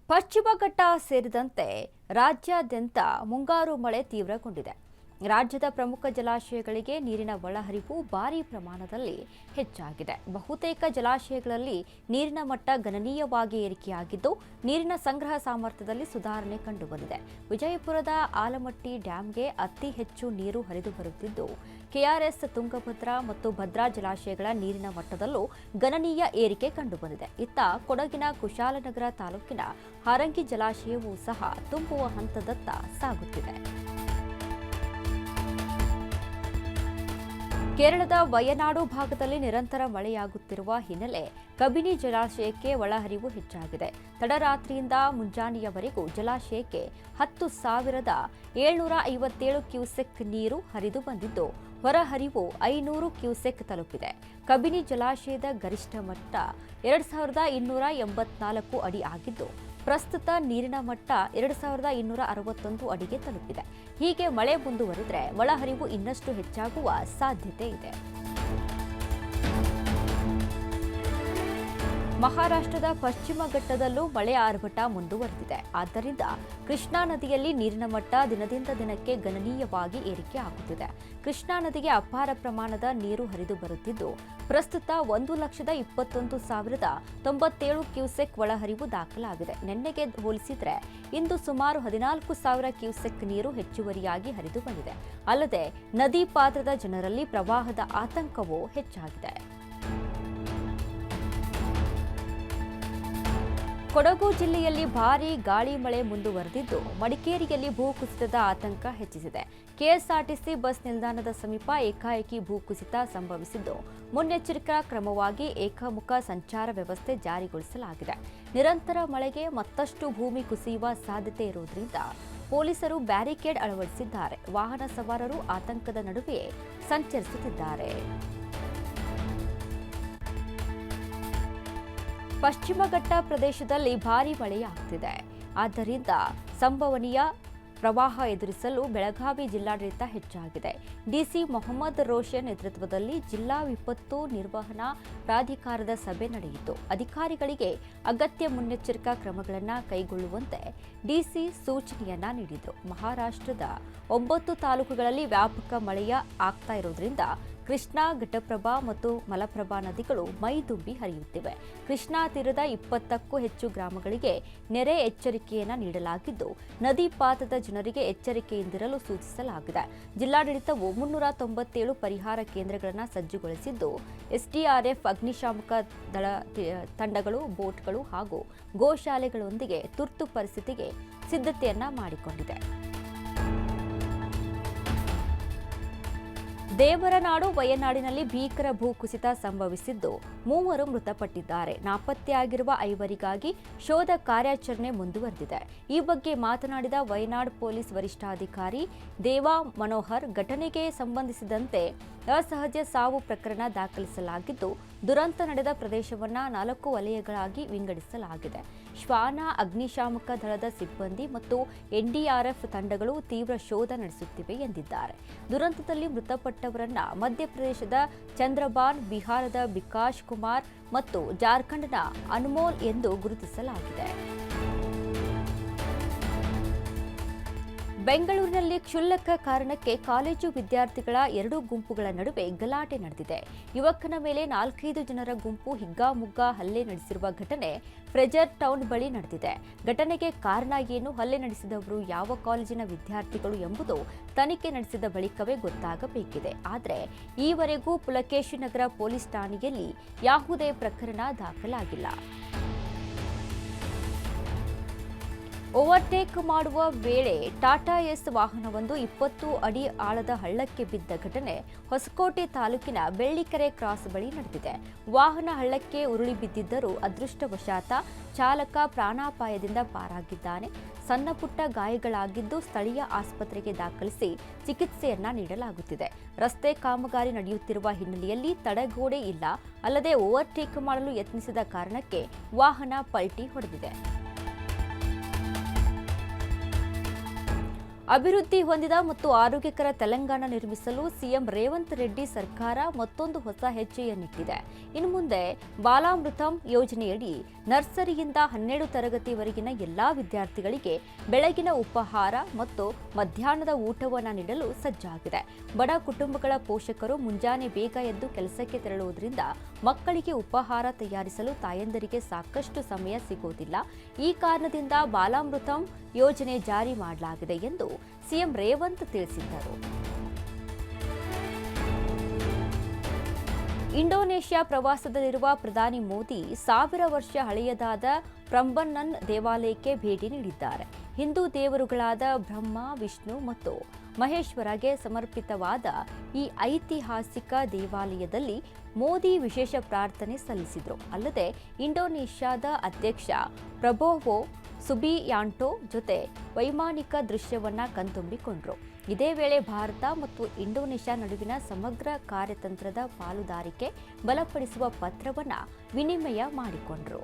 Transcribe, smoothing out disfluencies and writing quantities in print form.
ಪಶ್ಚಿಮ ಘಟ್ಟ ಸೇರಿದಂತೆ ರಾಜ್ಯಾದ್ಯಂತ ಮುಂಗಾರು ಮಳೆ ತೀವ್ರಗೊಂಡಿದೆ. ರಾಜ್ಯದ ಪ್ರಮುಖ ಜಲಾಶಯಗಳಿಗೆ ನೀರಿನ ಒಳಹರಿವು ಭಾರೀ ಪ್ರಮಾಣದಲ್ಲಿ ಹೆಚ್ಚಾಗಿದೆ. ಬಹುತೇಕ ಜಲಾಶಯಗಳಲ್ಲಿ ನೀರಿನ ಮಟ್ಟ ಗಣನೀಯವಾಗಿ ಏರಿಕೆಯಾಗಿದ್ದು, ನೀರಿನ ಸಂಗ್ರಹ ಸಾಮರ್ಥ್ಯದಲ್ಲಿ ಸುಧಾರಣೆ ಕಂಡುಬಂದಿದೆ. ವಿಜಯಪುರದ ಆಲಮಟ್ಟಿ ಡ್ಯಾಂಗೆ ಅತಿ ಹೆಚ್ಚು ನೀರು ಹರಿದು ಬರುತ್ತಿದ್ದು, ಕೆಆರ್ಎಸ್, ತುಂಗಭದ್ರಾ ಮತ್ತು ಭದ್ರಾ ಜಲಾಶಯಗಳ ನೀರಿನ ಮಟ್ಟದಲ್ಲೂ ಗಣನೀಯ ಏರಿಕೆ ಕಂಡುಬಂದಿದೆ. ಇತ್ತ ಕೊಡಗಿನ ಕುಶಾಲನಗರ ತಾಲೂಕಿನ ಹಾರಂಗಿ ಜಲಾಶಯವೂ ಸಹ ತುಂಬುವ ಹಂತದತ್ತ ಸಾಗುತ್ತಿದೆ. ಕೇರಳದ ವಯನಾಡು ಭಾಗದಲ್ಲಿ ನಿರಂತರ ಮಳೆಯಾಗುತ್ತಿರುವ ಹಿನ್ನೆಲೆ ಕಬಿನಿ ಜಲಾಶಯಕ್ಕೆ ಒಳಹರಿವು ಹೆಚ್ಚಾಗಿದೆ. ತಡರಾತ್ರಿಯಿಂದ ಮುಂಜಾನೆಯವರೆಗೂ ಜಲಾಶಯಕ್ಕೆ 10,757 ಕ್ಯೂಸೆಕ್ ನೀರು ಹರಿದು ಬಂದಿದ್ದು, ಹೊರಹರಿವು 500 ಕ್ಯೂಸೆಕ್ ತಲುಪಿದೆ. ಕಬಿನಿ ಜಲಾಶಯದ ಗರಿಷ್ಠ ಮಟ್ಟ 2,284 ಅಡಿ ಆಗಿದ್ದು, ಪ್ರಸ್ತುತ ನೀರಿನ ಮಟ್ಟ 2,261 ಅಡಿಗೆ ತಲುಪಿದೆ. ಹೀಗೆ ಮಳೆ ಮುಂದುವರಿದರೆ ಒಳಹರಿವು ಇನ್ನಷ್ಟು ಹೆಚ್ಚಾಗುವ ಸಾಧ್ಯತೆ ಇದೆ. ಮಹಾರಾಷ್ಟ್ರದ ಪಶ್ಚಿಮ ಘಟ್ಟದಲ್ಲೂ ಮಳೆ ಆರ್ಭಟ ಮುಂದುವರೆದಿದೆ. ಆದ್ದರಿಂದ ಕೃಷ್ಣಾ ನದಿಯಲ್ಲಿ ನೀರಿನ ಮಟ್ಟ ದಿನದಿಂದ ದಿನಕ್ಕೆ ಗಣನೀಯವಾಗಿ ಏರಿಕೆ ಆಗುತ್ತಿದೆ. ಕೃಷ್ಣಾ ನದಿಗೆ ಅಪಾರ ಪ್ರಮಾಣದ ನೀರು ಹರಿದು ಬರುತ್ತಿದ್ದು, ಪ್ರಸ್ತುತ 1,21,097 ಕ್ಯೂಸೆಕ್ ಒಳಹರಿವು ದಾಖಲಾಗಿದೆ. ನಿನ್ನೆಗೆ ಹೋಲಿಸಿದರೆ ಇಂದು ಸುಮಾರು 14,000 ಕ್ಯೂಸೆಕ್ ನೀರು ಹೆಚ್ಚುವರಿಯಾಗಿ ಹರಿದು ಬಂದಿದೆ. ಅಲ್ಲದೆ ನದಿ ಪಾತ್ರದ ಜನರಲ್ಲಿ ಪ್ರವಾಹದ ಆತಂಕವೂ ಹೆಚ್ಚಾಗಿದೆ. ಕೊಡಗು ಜಿಲ್ಲೆಯಲ್ಲಿ ಭಾರೀ ಗಾಳಿ ಮಳೆ ಮುಂದುವರೆದಿದ್ದು, ಮಡಿಕೇರಿಯಲ್ಲಿ ಭೂಕುಸಿತದ ಆತಂಕ ಹೆಚ್ಚಿಸಿದೆ. ಕೆಎಸ್ಆರ್ಟಿಸಿ ಬಸ್ ನಿಲ್ದಾಣದ ಸಮೀಪ ಏಕಾಏಕಿ ಭೂಕುಸಿತ ಸಂಭವಿಸಿದ್ದು, ಮುನ್ನೆಚ್ಚರಿಕಾ ಕ್ರಮವಾಗಿ ಏಕಮುಖ ಸಂಚಾರ ವ್ಯವಸ್ಥೆ ಜಾರಿಗೊಳಿಸಲಾಗಿದೆ. ನಿರಂತರ ಮಳೆಗೆ ಮತ್ತಷ್ಟು ಭೂಮಿ ಕುಸಿಯುವ ಸಾಧ್ಯತೆ ಇರುವುದರಿಂದ ಪೊಲೀಸರು ಬ್ಯಾರಿಕೇಡ್ ಅಳವಡಿಸಿದ್ದಾರೆ. ವಾಹನ ಸವಾರರು ಆತಂಕದ ನಡುವೆಯೇ ಸಂಚರಿಸುತ್ತಿದ್ದಾರೆ. ಪಶ್ಚಿಮ ಘಟ್ಟ ಪ್ರದೇಶದಲ್ಲಿ ಭಾರೀ ಮಳೆಯಾಗುತ್ತಿದೆ. ಆದ್ದರಿಂದ ಸಂಭವನೀಯ ಪ್ರವಾಹ ಎದುರಿಸಲು ಬೆಳಗಾವಿ ಜಿಲ್ಲಾಡಳಿತ ಹೆಚ್ಚಾಗಿದೆ. ಡಿಸಿ ಮೊಹಮ್ಮದ್ ರೋಷನ್ ನೇತೃತ್ವದಲ್ಲಿ ಜಿಲ್ಲಾ ವಿಪತ್ತು ನಿರ್ವಹಣಾ ಪ್ರಾಧಿಕಾರದ ಸಭೆ ನಡೆಯಿತು. ಅಧಿಕಾರಿಗಳಿಗೆ ಅಗತ್ಯ ಮುನ್ನೆಚ್ಚರಿಕಾ ಕ್ರಮಗಳನ್ನು ಕೈಗೊಳ್ಳುವಂತೆ ಡಿಸಿ ಸೂಚನೆಯನ್ನ ನೀಡಿದರು. ಮಹಾರಾಷ್ಟ್ರದ 9 ತಾಲೂಕುಗಳಲ್ಲಿ ವ್ಯಾಪಕ ಮಳೆಯ ಆಗ್ತಾ ಇರೋದ್ರಿಂದ ಕೃಷ್ಣಾ, ಘಟಪ್ರಭಾ ಮತ್ತು ಮಲಪ್ರಭಾ ನದಿಗಳು ಮೈದುಂಬಿ ಹರಿಯುತ್ತಿವೆ. ಕೃಷ್ಣಾ ತೀರದ 20ಕ್ಕೂ ಹೆಚ್ಚು ಗ್ರಾಮಗಳಿಗೆ ನೆರೆ ಎಚ್ಚರಿಕೆಯನ್ನು ನೀಡಲಾಗಿದ್ದು, ನದಿ ಪಾತ್ರದ ಜನರಿಗೆ ಎಚ್ಚರಿಕೆಯಿಂದಿರಲು ಸೂಚಿಸಲಾಗಿದೆ. ಜಿಲ್ಲಾಡಳಿತವು 397 ಪರಿಹಾರ ಕೇಂದ್ರಗಳನ್ನು ಸಜ್ಜುಗೊಳಿಸಿದ್ದು, ಎಸ್ಡಿಆರ್ಎಫ್, ಅಗ್ನಿಶಾಮಕ ದಳ ತಂಡಗಳು, ಬೋಟ್ಗಳು ಹಾಗೂ ಗೋಶಾಲೆಗಳೊಂದಿಗೆ ತುರ್ತು ಪರಿಸ್ಥಿತಿಗೆ ಸಿದ್ಧತೆಯನ್ನ ಮಾಡಿಕೊಂಡಿದೆ. ದೇವರನಾಡು ವಯನಾಡಿನಲ್ಲಿ ಭೀಕರ ಭೂಕುಸಿತ ಸಂಭವಿಸಿದ್ದು, 3 ಮೃತಪಟ್ಟಿದ್ದಾರೆ. ನಾಪತ್ತೆಯಾಗಿರುವ 5ವರಿಗಾಗಿ ಶೋಧ ಕಾರ್ಯಾಚರಣೆ ಮುಂದುವರೆದಿದೆ. ಈ ಬಗ್ಗೆ ಮಾತನಾಡಿದ ವಯನಾಡ್ ಪೊಲೀಸ್ ವರಿಷ್ಠಾಧಿಕಾರಿ ದೇವಾ ಮನೋಹರ್, ಘಟನೆಗೆ ಸಂಬಂಧಿಸಿದಂತೆ ಅಸಹಜ ಸಾವು ಪ್ರಕರಣ ದಾಖಲಿಸಲಾಗಿದ್ದು, ದುರಂತ ನಡೆದ ಪ್ರದೇಶವನ್ನು 4 ವಲಯಗಳಾಗಿ ವಿಂಗಡಿಸಲಾಗಿದೆ. ಶ್ವಾನ, ಅಗ್ನಿಶಾಮಕ ದಳದ ಸಿಬ್ಬಂದಿ ಮತ್ತು ಎನ್ಡಿಆರ್ಎಫ್ ತಂಡಗಳು ತೀವ್ರ ಶೋಧ ನಡೆಸುತ್ತಿವೆ ಎಂದಿದ್ದಾರೆ. ದುರಂತದಲ್ಲಿ ಮೃತಪಟ್ಟವರನ್ನ ಮಧ್ಯಪ್ರದೇಶದ ಚಂದ್ರಬಾನ್, ಬಿಹಾರದ ಬಿಕಾಶ್ ಕುಮಾರ್ ಮತ್ತು ಜಾರ್ಖಂಡ್ನ ಅನ್ಮೋಲ್ ಎಂದು ಗುರುತಿಸಲಾಗಿದೆ. ಬೆಂಗಳೂರಿನಲ್ಲಿ ಕ್ಷುಲ್ಲಕ ಕಾರಣಕ್ಕೆ ಕಾಲೇಜು ವಿದ್ಯಾರ್ಥಿಗಳ 2 ಗುಂಪುಗಳ ನಡುವೆ ಗಲಾಟೆ ನಡೆದಿದೆ. ಯುವಕನ ಮೇಲೆ 4-5 ಜನರ ಗುಂಪು ಹಿಗ್ಗಾಮುಗ್ಗಾ ಹಲ್ಲೆ ನಡೆಸಿರುವ ಘಟನೆ ಫ್ರೆಜರ್ ಟೌನ್ ಬಳಿ ನಡೆದಿದೆ. ಘಟನೆಗೆ ಕಾರಣ ಏನು, ಹಲ್ಲೆ ನಡೆಸಿದವರು ಯಾವ ಕಾಲೇಜಿನ ವಿದ್ಯಾರ್ಥಿಗಳು ಎಂಬುದು ತನಿಖೆ ನಡೆಸಿದ ಬಳಿಕವೇ ಗೊತ್ತಾಗಬೇಕಿದೆ. ಆದರೆ ಈವರೆಗೂ ಪುಲಕೇಶಿನಗರ ಪೊಲೀಸ್ ಠಾಣೆಯಲ್ಲಿ ಯಾವುದೇ ಪ್ರಕರಣ ದಾಖಲಾಗಿಲ್ಲ. ಓವರ್ಟೇಕ್ ಮಾಡುವ ವೇಳೆ ಟಾಟಾ ಎಸ್ ವಾಹನವೊಂದು 20 ಅಡಿ ಆಳದ ಹಳ್ಳಕ್ಕೆ ಬಿದ್ದ ಘಟನೆ ಹೊಸಕೋಟೆ ತಾಲೂಕಿನ ಬೆಳ್ಳಿಕೆರೆ ಕ್ರಾಸ್ ಬಳಿ ನಡೆದಿದೆ. ವಾಹನ ಹಳ್ಳಕ್ಕೆ ಉರುಳಿ ಬಿದ್ದಿದ್ದರೂ ಅದೃಷ್ಟವಶಾತ್ ಚಾಲಕ ಪ್ರಾಣಾಪಾಯದಿಂದ ಪಾರಾಗಿದ್ದಾನೆ. ಸಣ್ಣಪುಟ್ಟ ಗಾಯಗಳಾಗಿದ್ದು ಸ್ಥಳೀಯ ಆಸ್ಪತ್ರೆಗೆ ದಾಖಲಿಸಿ ಚಿಕಿತ್ಸೆಯನ್ನ ನೀಡಲಾಗುತ್ತಿದೆ. ರಸ್ತೆ ಕಾಮಗಾರಿ ನಡೆಯುತ್ತಿರುವ ಹಿನ್ನೆಲೆಯಲ್ಲಿ ತಡೆಗೋಡೆ ಇಲ್ಲ, ಅಲ್ಲದೆ ಓವರ್ಟೇಕ್ ಮಾಡಲು ಯತ್ನಿಸಿದ ಕಾರಣಕ್ಕೆ ವಾಹನ ಪಲ್ಟಿ ಹೊಡೆದಿದೆ. ಅಭಿವೃದ್ಧಿ ಹೊಂದಿದ ಮತ್ತು ಆರೋಗ್ಯಕರ ತೆಲಂಗಾಣ ನಿರ್ಮಿಸಲು ಸಿಎಂ ರೇವಂತ್ ರೆಡ್ಡಿ ಸರ್ಕಾರ ಮತ್ತೊಂದು ಹೊಸ ಹೆಜ್ಜೆಯನ್ನಿಟ್ಟಿದೆ. ಇನ್ನು ಮುಂದೆ ಬಾಲಾಮೃತಂ ಯೋಜನೆಯಡಿ ನರ್ಸರಿಯಿಂದ 12 ತರಗತಿವರೆಗಿನ ಎಲ್ಲಾ ವಿದ್ಯಾರ್ಥಿಗಳಿಗೆ ಬೆಳಗಿನ ಉಪಹಾರ ಮತ್ತು ಮಧ್ಯಾಹ್ನದ ಊಟವನ್ನು ನೀಡಲು ಸಜ್ಜಾಗಿದೆ. ಬಡ ಕುಟುಂಬಗಳ ಪೋಷಕರು ಮುಂಜಾನೆ ಬೇಗ ಎದ್ದು ಕೆಲಸಕ್ಕೆ ತೆರಳುವುದರಿಂದ ಮಕ್ಕಳಿಗೆ ಉಪಹಾರ ತಯಾರಿಸಲು ತಾಯಂದಿರಿಗೆ ಸಾಕಷ್ಟು ಸಮಯ ಸಿಗೋದಿಲ್ಲ. ಈ ಕಾರಣದಿಂದ ಬಾಲಾಮೃತಂ ಯೋಜನೆ ಜಾರಿ ಮಾಡಲಾಗಿದೆ ಎಂದು ಸಿಎಂ ರೇವಂತ್ ತಿಳಿಸಿದ್ದರು. ಇಂಡೋನೇಷ್ಯಾ ಪ್ರವಾಸದಲ್ಲಿರುವ ಪ್ರಧಾನಿ ಮೋದಿ 1000 ವರ್ಷ ಹಳೆಯದಾದ ಪ್ರಂಬನ್ನನ್ ದೇವಾಲಯಕ್ಕೆ ಭೇಟಿ ನೀಡಿದ್ದಾರೆ. ಹಿಂದೂ ದೇವರುಗಳಾದ ಬ್ರಹ್ಮ, ವಿಷ್ಣು ಮತ್ತು ಮಹೇಶ್ವರಗೆ ಸಮರ್ಪಿತವಾದ ಈ ಐತಿಹಾಸಿಕ ದೇವಾಲಯದಲ್ಲಿ ಮೋದಿ ವಿಶೇಷ ಪ್ರಾರ್ಥನೆ ಸಲ್ಲಿಸಿದರು. ಅಲ್ಲದೆ ಇಂಡೋನೇಷ್ಯಾದ ಅಧ್ಯಕ್ಷ ಪ್ರಬೋವೋ ಸುಬಿಯಾಂಟೋ ಜೊತೆ ವೈಮಾನಿಕ ದೃಶ್ಯವನ್ನ ಕಣ್ತುಂಬಿಕೊಂಡರು. ಇದೇ ವೇಳೆ ಭಾರತ ಮತ್ತು ಇಂಡೋನೇಷ್ಯಾ ನಡುವಿನ ಸಮಗ್ರ ಕಾರ್ಯತಂತ್ರದ ಪಾಲುದಾರಿಕೆ ಬಲಪಡಿಸುವ ಪತ್ರವನ್ನು ವಿನಿಮಯ ಮಾಡಿಕೊಂಡರು.